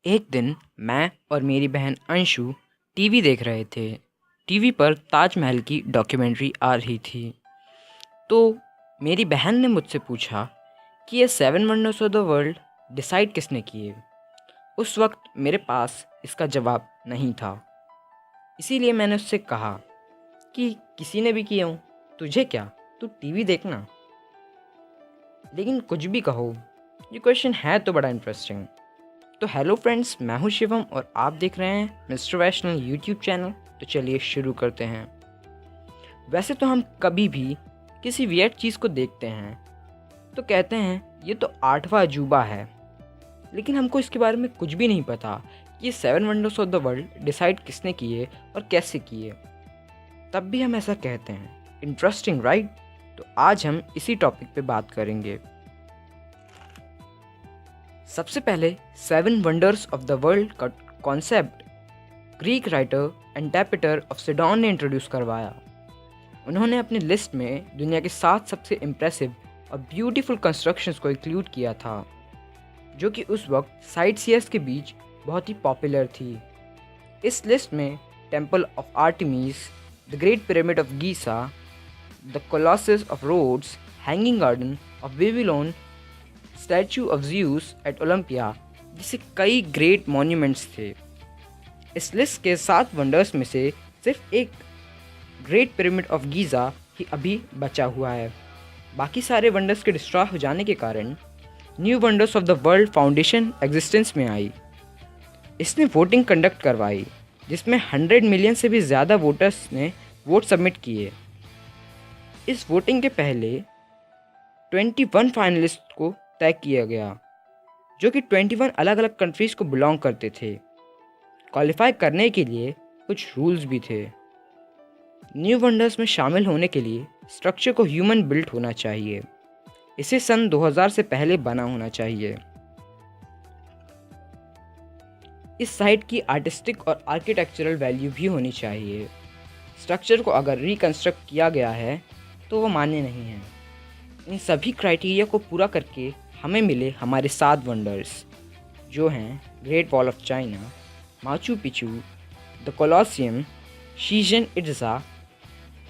एक दिन मैं और मेरी बहन अंशु टीवी देख रहे थे। टीवी पर ताजमहल की डॉक्यूमेंट्री आ रही थी। तो मेरी बहन ने मुझसे पूछा कि ये 7 wonders of the world decide किसने किए। उस वक्त मेरे पास इसका जवाब नहीं था, इसीलिए मैंने उससे कहा कि किसी ने भी किए हों, तुझे क्या, तू टीवी देखना। लेकिन कुछ भी कहो, ये क्वेश्चन है तो बड़ा इंटरेस्टिंग। तो हेलो फ्रेंड्स, मैं हूँ शिवम और आप देख रहे हैं मिस्टर रैशनल यूट्यूब चैनल। तो चलिए शुरू करते हैं। वैसे तो हम कभी भी किसी वियर्ड चीज़ को देखते हैं तो कहते हैं ये तो 8वां अजूबा है, लेकिन हमको इसके बारे में कुछ भी नहीं पता कि ये 7 wonders of the world decide किसने किए और कैसे किए। तब भी हम ऐसा कहते हैं। Interesting right? तो आज हम इसी टॉपिक पे बात करेंगे। सबसे पहले 7 वंडर्स ऑफ द वर्ल्ड का concept Greek writer Antipater of Sidon ने इंट्रोड्यूस करवाया। उन्होंने अपनी लिस्ट में दुनिया के 7 सबसे इम्प्रेसिव और ब्यूटीफुल कंस्ट्रक्शंस को इंक्लूड किया था, जो कि उस वक्त साइट सीयर्स के बीच बहुत ही पॉपुलर थी। इस लिस्ट में temple of Artemis, the great pyramid of Giza, the Colossus of Rhodes, hanging garden of Babylon, statue of Zeus at Olympia जैसे कई ग्रेट मॉन्यूमेंट्स थे। इस लिस्ट के 7 वंडर्स में से सिर्फ एक ग्रेट पिरामिड ऑफ गीज़ा ही अभी बचा हुआ है। बाकी सारे वंडर्स के डिस्ट्रॉय हो जाने के कारण new wonders of the world foundation existence में आई। इसने वोटिंग कंडक्ट करवाई, जिसमें 100 मिलियन से भी ज़्यादा वोटर्स ने वोट सबमिट किए। इस वोटिंग के पहले 21 फाइनलिस्ट को तय किया गया, जो कि 21 अलग अलग कंट्रीज़ को बिलोंग करते थे। क्वालिफाई करने के लिए कुछ रूल्स भी थे। न्यू वंडर्स में शामिल होने के लिए स्ट्रक्चर को ह्यूमन बिल्ट होना चाहिए। इसे सन 2000 से पहले बना होना चाहिए। इस साइट की आर्टिस्टिक और आर्किटेक्चरल वैल्यू भी होनी चाहिए। स्ट्रक्चर को अगर रिकंस्ट्रक्ट किया गया है तो वो मान्य नहीं है। इन सभी क्राइटेरिया को पूरा करके हमें मिले हमारे 7 वंडर्स, जो हैं great wall of China, Machu Picchu, the Colosseum, Chichen Itza,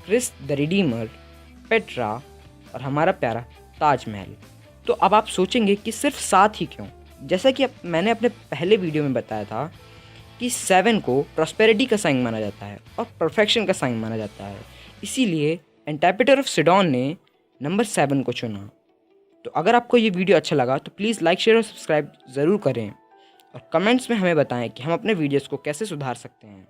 Christ the Redeemer, Petra और हमारा प्यारा ताजमहल। तो अब आप सोचेंगे कि सिर्फ 7 ही क्यों? जैसा कि मैंने अपने पहले वीडियो में बताया था कि 7 को प्रॉस्पेरिटी का साइन माना जाता है और परफेक्शन का साइन माना जाता है। इसीलिए एंटापेटर ऑफ सिडोन ने नंबर 7 को चुना। तो अगर आपको ये वीडियो अच्छा लगा तो प्लीज़ लाइक, शेयर और सब्सक्राइब ज़रूर करें और कमेंट्स में हमें बताएं कि हम अपने वीडियोस को कैसे सुधार सकते हैं।